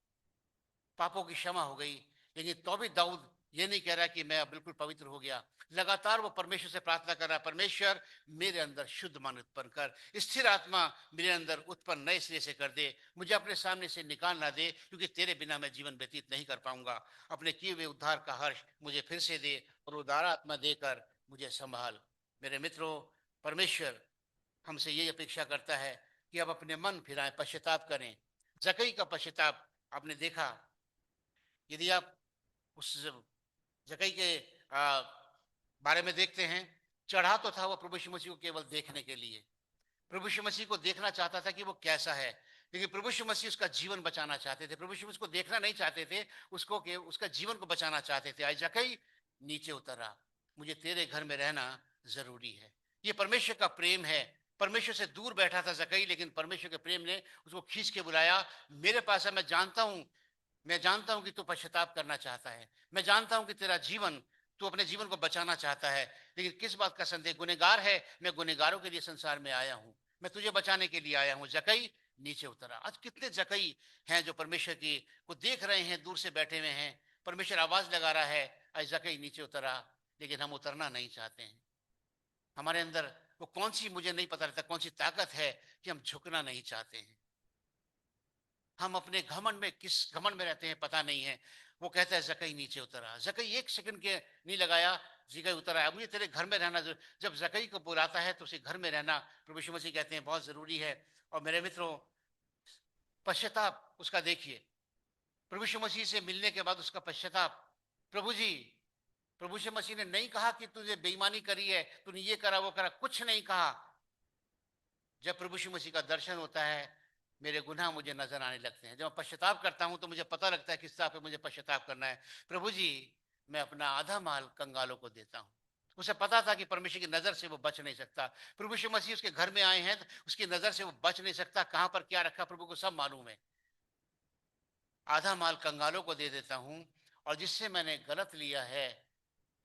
पापों की क्षमा हो गई, लेकिन तो भी दाऊद ये नहीं कह रहा कि मैं अब बिल्कुल पवित्र हो गया। लगातार वो परमेश्वर से प्रार्थना कर रहा है, परमेश्वर मेरे अंदर शुद्ध मन उत्पन्न कर, स्थिर आत्मा मेरे अंदर उत्पन्न नए सिरे से कर दे, मुझे अपने सामने से निकाल ना दे, क्योंकि तेरे बिना मैं जीवन व्यतीत नहीं कर पाऊंगा। अपने किए हुए उद्धार का हर्ष मुझे फिर से दे, और उदार आत्मा देकर मुझे संभाल। मेरे मित्रों, परमेश्वर हमसे यही अपेक्षा करता है कि अब अपने मन फिराएं, पश्चाताप करें। जकई का पश्चाताप आपने देखा, यदि आप उस जकई के बारे में देखते हैं, चढ़ा तो था वो प्रभु यीशु मसीह को केवल देखने के लिए, प्रभु यीशु मसीह को देखना चाहता था कि वो कैसा है, लेकिन प्रभु यीशु मसीह उसका जीवन बचाना चाहते थे। प्रभु यीशु मसीह को देखना नहीं चाहते थे, उसको के उसका जीवन को बचाना चाहते थे। आज जकई नीचे उतरा, मुझे तेरे घर में रहना जरूरी है। ये परमेश्वर का प्रेम है। परमेश्वर से दूर बैठा था जकई, लेकिन परमेश्वर के प्रेम ने उसको खींच के बुलाया, मेरे पास है। मैं जानता हूं कि तू पश्चाताप करना चाहता है, मैं जानता हूं कि तेरा जीवन, तू अपने जीवन को बचाना चाहता है, लेकिन किस बात का संदेह, गुनहगार है, मैं गुनहगारों के लिए संसार में आया हूं, मैं तुझे बचाने के लिए आया हूं। जकई नीचे उतरा। आज कितने जकई हैं जो परमेश्वर की को देख रहे हैं, दूर से बैठे हुए हैं, परमेश्वर आवाज लगा रहा है, आज जकई नीचे उतरा, लेकिन हम उतरना नहीं चाहते हैं। हमारे अंदर वो कौन सी, मुझे नहीं पता रहता कौन सी ताकत है कि हम झुकना नहीं चाहते हैं। हम अपने घमंड में, किस घमंड में रहते हैं पता नहीं है। वो कहता है जकई नीचे उतरा, जकई एक सेकंड के नहीं लगाया, जकई उतर आया, मुझे तेरे घर में रहना जब जकई को बुलाता है तो उसे घर में रहना प्रभु यीशु मसीह कहते हैं बहुत जरूरी है। और मेरे मित्रों, पश्चाताप उसका देखिए, प्रभु यीशु मसीह से मिलने के बाद उसका पश्चाताप। प्रभु जी, प्रभु यीशु मसीह ने नहीं कहा कि तुझे बेईमानी करी है, तूने ये करा वो करा, कुछ नहीं कहा। जब प्रभु यीशु मसीह का दर्शन होता है, मेरे गुनाह मुझे नजर आने लगते हैं। जब मैं पश्चाताप करता हूं तो मुझे पता लगता है किस तरह पे मुझे पश्चाताप करना है। प्रभु जी, मैं अपना आधा माल कंगालों को देता हूं। उसे पता था कि परमेश्वर की नजर से वो बच नहीं सकता। प्रभु यीशु मसीह उसके घर में आए हैं तो उसकी नजर से वो बच नहीं सकता। कहां पर क्या रखा प्रभु को सब मालूम है। आधा माल कंगालों को दे देता हूं, और जिससे मैंने गलत लिया है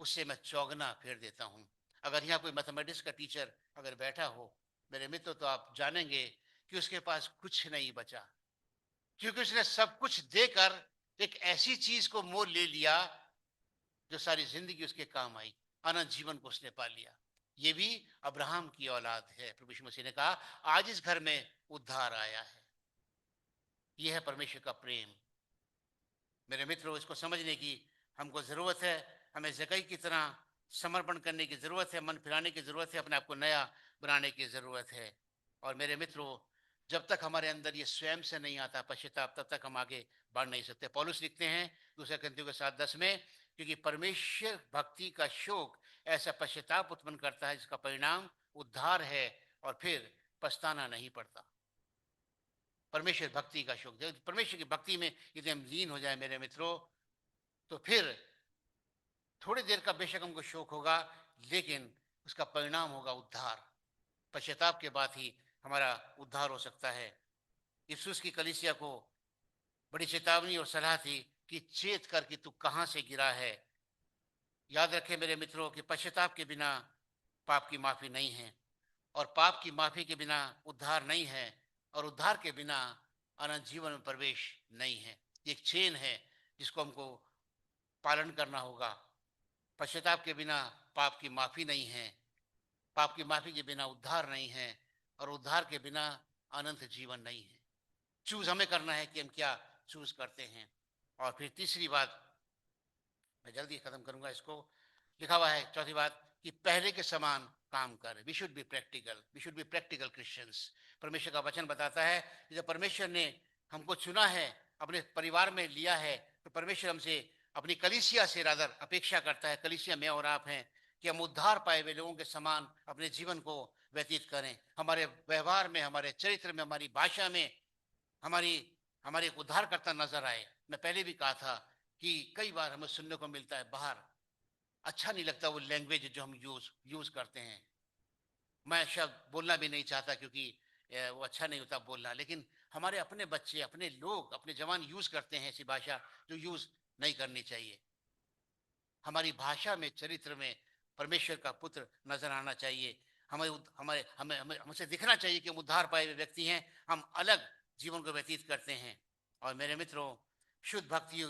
उससे मैं चौगना फेर देता हूं। अगर यहाँ कोई मैथमेटिक्स का टीचर अगर बैठा हो मेरे मित्र, तो आप जानेंगे कि उसके पास कुछ नहीं बचा, क्योंकि उसने सब कुछ देकर एक ऐसी चीज को मोल ले लिया जो सारी जिंदगी उसके काम आई। अनंत जीवन को उसने पा लिया। ये भी अब्राहम की औलाद है। प्रभु यीशु मसीह ने कहा आज इस घर में उद्धार आया है। यह है परमेश्वर का प्रेम। मेरे मित्रों, इसको समझने की हमको जरूरत है। हमें जकई की तरह समर्पण करने की जरूरत है, मन फिराने की जरूरत है, अपने आप को नया बनाने की जरूरत है। और मेरे मित्रों, जब तक हमारे अंदर ये स्वयं से नहीं आता पश्चाताप, तब तक हम आगे बढ़ नहीं सकते। पौलुस लिखते हैं दूसरे कुरिन्थियों के 7:10 में, क्योंकि परमेश्वर भक्ति का शोक ऐसा पश्चाताप उत्पन्न करता है जिसका परिणाम उद्धार है और फिर पछताना नहीं पड़ता। परमेश्वर भक्ति का शोक, जब परमेश्वर की भक्ति में यदि हम लीन हो जाए मेरे मित्रों, तो फिर थोड़ी देर का बेशक हमको शोक होगा, लेकिन उसका परिणाम होगा उद्धार। पश्चाताप के बाद ही हमारा उद्धार हो सकता है। इफिसुस की कलीसिया को बड़ी चेतावनी और सलाह थी कि चेत कर कि तू कहां से गिरा है। याद रखें मेरे मित्रों कि पश्चाताप के बिना पाप की माफी नहीं है, और पाप की माफी के बिना उद्धार नहीं है, और उद्धार के बिना अनंत जीवन में प्रवेश नहीं है। ये एक चेन है जिसको हमको पालन करना होगा। पश्चाताप के बिना पाप की माफी नहीं है, पाप की माफी के बिना उद्धार नहीं है, और उद्धार के बिना अनंत जीवन नहीं है। चूज हमें करना है कि हम क्या चूज करते हैं। और फिर तीसरी बात, मैं जल्दी खत्म करूंगा इसको, लिखा हुआ है चौथी बात कि पहले के समान काम कर। We should be practical, we should be practical Christians. परमेश्वर का वचन बताता है कि जब परमेश्वर ने हमको चुना है, अपने परिवार में लिया है, तो परमेश्वर हमसे अपनी कलीसिया से रादर अपेक्षा करता है, कलीसिया में और आप हैं, कि हम उद्धार पाए हुए लोगों के समान अपने जीवन को व्यतीत करें। हमारे व्यवहार में, हमारे चरित्र में, हमारी भाषा में हमारी हमारे एक उद्धारकर्ता नजर आए। मैं पहले भी कहा था कि कई बार हमें सुनने को मिलता है बाहर, अच्छा नहीं लगता वो लैंग्वेज जो हम यूज यूज करते हैं। मैं शब्द बोलना भी नहीं चाहता, क्योंकि वो अच्छा नहीं होता बोलना, लेकिन हमारे अपने बच्चे, अपने लोग, अपने जवान यूज करते हैं ऐसी भाषा जो यूज नहीं करनी चाहिए। हमारी भाषा में, चरित्र में परमेश्वर का पुत्र नजर आना चाहिए। हमें हमारे हमें हमें हमसे दिखना चाहिए कि हम उद्धार पाए हुए व्यक्ति हैं, हम अलग जीवन को व्यतीत करते हैं। और मेरे मित्रों, शुद्ध भक्ति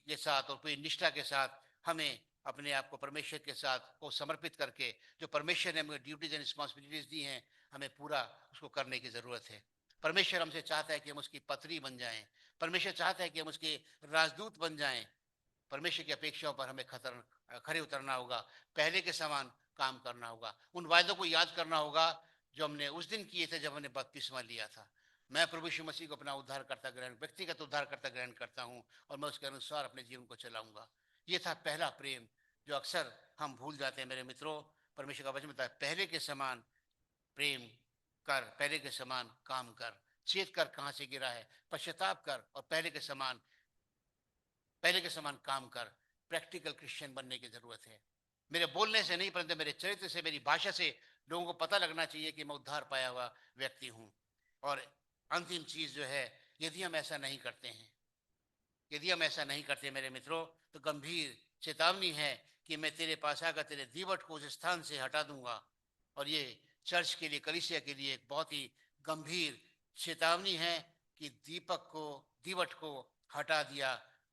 के साथ और पूरी निष्ठा के साथ हमें अपने आप को परमेश्वर के साथ को समर्पित करके, जो परमेश्वर ने हमें ड्यूटीज एंड रिस्पॉन्सिबिलिटीज दी हैं, हमें पूरा उसको करने की जरूरत है। परमेश्वर हमसे चाहता है कि हम उसकी पत्री बन जाएं। परमेश्वर चाहता है कि हम उसके राजदूत बन जाएं। परमेश्वर की अपेक्षाओं पर हमें खरे उतरना होगा, पहले के समान काम करना होगा, उन वायदों को याद करना होगा जो हमने उस दिन किए थे जब हमने बपतिस्मा लिया था। मैं प्रभु यीशु मसीह को अपना उद्धारकर्ता ग्रहण, व्यक्तिगत उद्धारकर्ता ग्रहण करता हूं, और मैं उसके अनुसार अपने जीवन को चलाऊंगा। ये था पहला प्रेम, जो अक्सर हम भूल जाते हैं मेरे मित्रों। परमेश्वर का वचन बताया, पहले के समान प्रेम कर, पहले के समान काम कर। चेत कर कहां से गिरा है, पश्चाताप कर, और पहले के समान काम कर। प्रैक्टिकल क्रिश्चियन बनने की जरूरत है। मेरे बोलने से नहीं, परंतु मेरे चरित्र से, मेरी भाषा से लोगों को पता लगना चाहिए कि मैं उद्धार पाया हुआ व्यक्ति हूं। और अंतिम चीज जो है, यदि हम ऐसा नहीं करते हैं, यदि हम ऐसा नहीं करते मेरे मित्रों, तो गंभीर चेतावनी है कि मैं तेरे पास आकर तेरे दीवट को उस स्थान से हटा दूंगा। और ये चर्च के लिए, कलीसिया के लिए एक बहुत ही गंभीर चेतावनी है कि दीवट को हटा दिया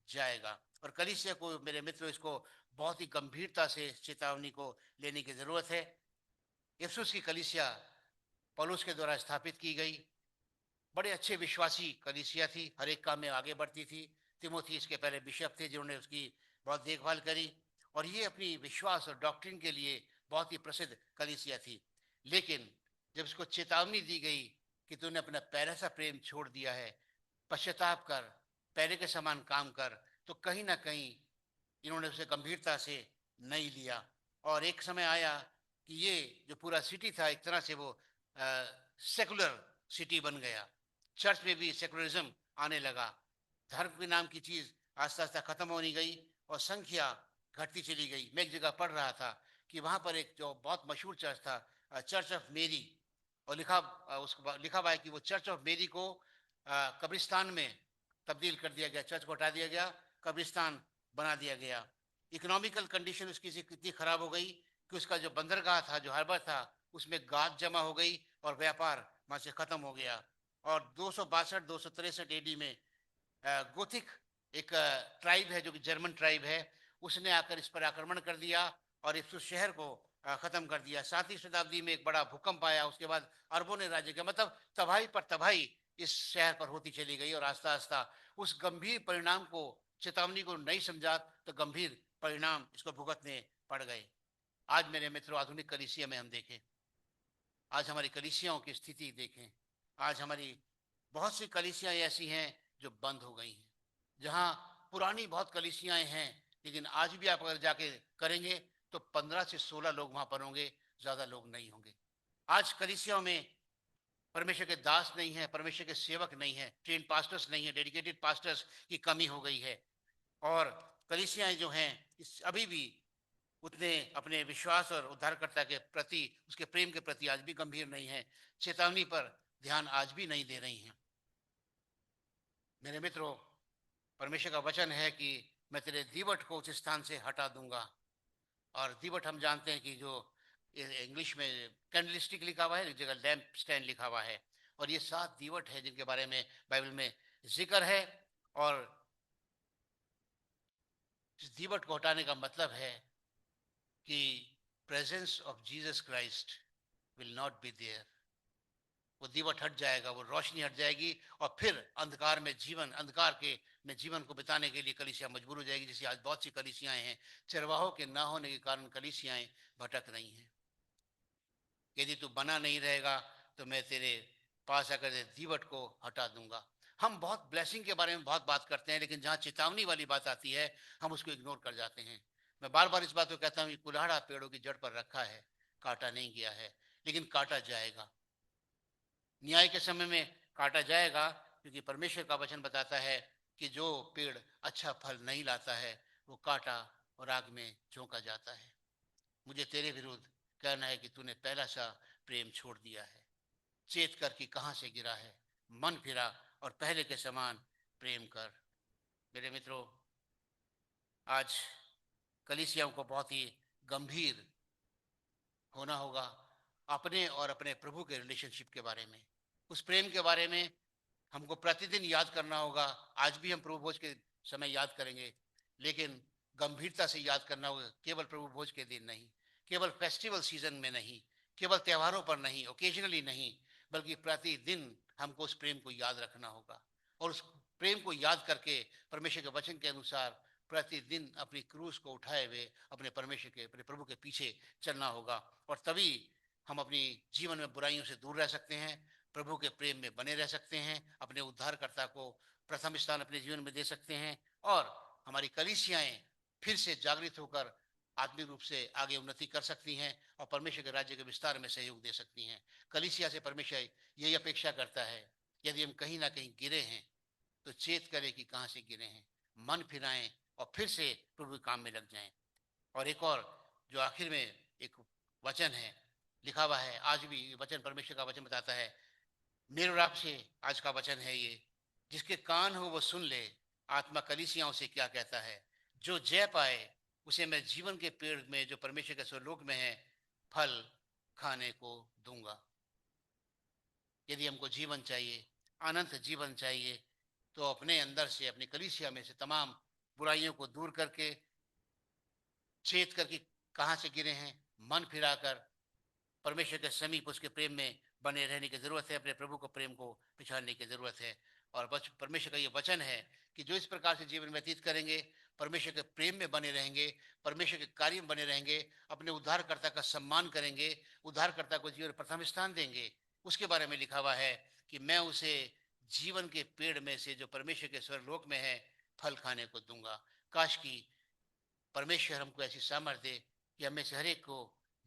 जाएगा। और कलीसिया को मेरे मित्रों, इसको बहुत ही गंभीरता से चेतावनी को लेने की जरूरत है। इफिसुस की कलीसिया पौलुस के द्वारा स्थापित की गई, बड़े अच्छे विश्वासी कलीसिया थी, हर एक काम में आगे बढ़ती थी। तिमोथी इसके पहले बिशप थे जिन्होंने उसकी बहुत देखभाल करी, और ये अपनी विश्वास और डॉक्ट्रिन के लिए बहुत ही प्रसिद्ध कलीसिया थी। लेकिन जब इसको चेतावनी दी गई कि तूने अपना पहला सा प्रेम छोड़ दिया है, पश्चाताप कर, पहले के समान काम कर, तो कहीं ना कहीं इन्होंने उसे गंभीरता से नहीं लिया। और एक समय आया कि ये जो पूरा सिटी था, एक तरह से वो सेकुलर सिटी बन गया। चर्च में भी सेकुलरिज्म आने लगा। धर्म के नाम की चीज आस्ता आस्ता खत्म होनी गई, और संख्या घटती चली गई। मैं एक जगह पढ़ रहा था कि वहां पर एक जो बहुत मशहूर चर्च था, चर्च ऑफ मेरी, और उसको लिखा हुआ है कि वो चर्च ऑफ मेरी को कब्रिस्तान में तब्दील कर दिया गया, चर्च को हटा दिया गया, कब्रिस्तान बना दिया गया। इकोनॉमिकल कंडीशन उसकी इतनी खराब हो गई कि उसका जो बंदरगाह था, जो हार्बर था, उसमें गाद जमा हो गई और व्यापार वहां से खत्म हो गया। और 263 एडी में गोथिक एक ट्राइब है जो कि जर्मन ट्राइब है, उसने आकर इस पर आक्रमण कर दिया और इस शहर को खत्म कर दिया। 7वीं शताब्दी में एक बड़ा भूकंप आया, उसके बाद अरबों ने राज्य किया। मतलब तबाही पर तबाही इस शहर पर होती चली गई, और आस्ता आस्ता उस गंभीर परिणाम को, चेतावनी को नहीं समझा तो गंभीर परिणाम इसको भुगतने पड़ गए। आज मेरे मित्रों, आधुनिक कलीसिया में हम देखें, आज हमारी कलीसियाओं की स्थिति देखें, आज हमारी बहुत सी कलीसियाँ ऐसी हैं जो बंद हो गई हैं, जहाँ पुरानी बहुत कलीसियाँ हैं, लेकिन आज भी आप अगर जाके करेंगे तो 15 से 16 लोग वहाँ पर होंगे, ज़्यादा लोग नहीं होंगे। आज कलीसियाओं में परमेश्वर के दास नहीं है, परमेश्वर के सेवक नहीं है, ट्रेन पास्टर्स नहीं है, डेडिकेटेड पास्टर्स की कमी हो गई है। और कलीसियाएं जो हैं इस अभी भी उतने अपने विश्वास और उद्धारकर्ता के प्रति, उसके प्रेम के प्रति आज भी गंभीर नहीं है, चेतावनी पर ध्यान आज भी नहीं दे रही हैं। मेरे मित्रों, परमेश्वर का वचन है कि मैं तेरे दीवट को उस स्थान से हटा दूंगा। और दीवट हम जानते हैं कि जो इंग्लिश में कैंडलस्टिक लिखा हुआ है, एक जगह लैंप स्टैंड लिखा हुआ है, और ये 7 दीवट है जिनके बारे में बाइबल में जिक्र है। और इस दीवट को हटाने का मतलब है कि presence of Jesus Christ will not be there. वो दीवट हट जाएगा, वो रोशनी हट जाएगी, और फिर अंधकार में जीवन, अंधकार के में जीवन को बिताने के लिए कलीसिया मजबूर हो जाएगी। जैसे आज बहुत सी कलीसियाएं हैं, चरवाहों के ना होने के कारण कलीसियाएं भटक रही हैं। यदि तू बना नहीं रहेगा तो मैं तेरे पास आकर दीवट को हटा दूंगा। हम बहुत ब्लेसिंग के बारे में बहुत बात करते हैं, लेकिन जहाँ चेतावनी वाली बात आती है हम उसको इग्नोर कर जाते हैं। मैं बार बार इस बात को कहता हूँ, कुल्हाड़ा पेड़ों की जड़ पर रखा है, काटा नहीं गया है, लेकिन काटा जाएगा। न्याय के समय में काटा जाएगा, क्योंकि परमेश्वर का वचन बताता है कि जो पेड़ अच्छा फल नहीं लाता है वो काटा और आग में झोंका जाता है। मुझे तेरे विरुद्ध कहना है कि तूने पहला सा प्रेम छोड़ दिया है। चेत कर कि कहाँ से गिरा है, मन फिरा और पहले के समान प्रेम कर। मेरे मित्रों, आज कलीसियाओं को बहुत ही गंभीर होना होगा अपने और अपने प्रभु के रिलेशनशिप के बारे में, उस प्रेम के बारे में हमको प्रतिदिन याद करना होगा। आज भी हम प्रभु भोज के समय याद करेंगे, लेकिन गंभीरता से याद करना होगा, केवल प्रभु भोज के दिन नहीं, केवल फेस्टिवल सीजन में नहीं, केवल त्योहारों पर नहीं, ओकेजनली नहीं, बल्कि प्रतिदिन हमको उस प्रेम को याद रखना होगा। और उस प्रेम को याद करके परमेश्वर के वचन के अनुसार प्रतिदिन अपनी क्रूस को उठाए हुए अपने परमेश्वर के, अपने प्रभु के पीछे चलना होगा। और तभी हम अपनी जीवन में बुराइयों से दूर रह सकते हैं, प्रभु के प्रेम में बने रह सकते हैं, अपने उद्धारकर्ता को प्रथम स्थान अपने जीवन में दे सकते हैं, और हमारी कलीसियाएं फिर से जागृत होकर आत्मिक रूप से आगे उन्नति कर सकती हैं और परमेश्वर के राज्य के विस्तार में सहयोग दे सकती हैं। कलीसिया से परमेश्वर यही अपेक्षा करता है, यदि हम कहीं ना कहीं गिरे हैं तो चेत करें कि कहाँ से गिरे हैं, मन फिराएं और फिर से प्रभु के काम में लग जाएं। और एक और जो आखिर में एक वचन है लिखा हुआ है, आज भी वचन, परमेश्वर का वचन बताता है, मेरे और आपसे आज का वचन है ये, जिसके कान हो वो सुन ले, आत्मा कलीसियाओं से क्या कहता है। जो जय पाए उसे मैं जीवन के पेड़ में जो परमेश्वर के स्वलोक में है फल खाने को दूंगा। यदि हमको जीवन चाहिए, अनंत जीवन चाहिए, तो अपने अंदर से, अपनी कलीसिया में से तमाम बुराइयों को दूर करके, चेत करके कहाँ से गिरे हैं, मन फिराकर परमेश्वर के समीप उसके प्रेम में बने रहने की जरूरत है, अपने प्रभु को प्रेम को पहचानने की जरूरत है। और बस परमेश्वर का ये वचन है कि जो इस प्रकार से जीवन व्यतीत करेंगे, परमेश्वर के प्रेम में बने रहेंगे, परमेश्वर के कार्य में बने रहेंगे, अपने उद्धारकर्ता का सम्मान करेंगे, उद्धारकर्ता को जीवन प्रथम स्थान देंगे, उसके बारे में लिखा हुआ है कि मैं उसे जीवन के पेड़ में से जो परमेश्वर के स्वर्लोक में है फल खाने को दूंगा। काश की परमेश्वर हमको ऐसी सामर्थ्य दे कि हमें से हर एक को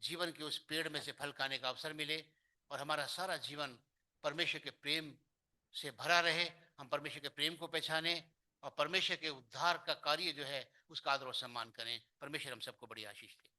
जीवन के उस पेड़ में से फल खाने का अवसर मिले, और हमारा सारा जीवन परमेश्वर के प्रेम से भरा रहे, हम परमेश्वर के प्रेम को पहचाने और परमेश्वर के उद्धार का कार्य जो है उसका आदर और सम्मान करें। परमेश्वर हम सबको बड़ी आशीष दे।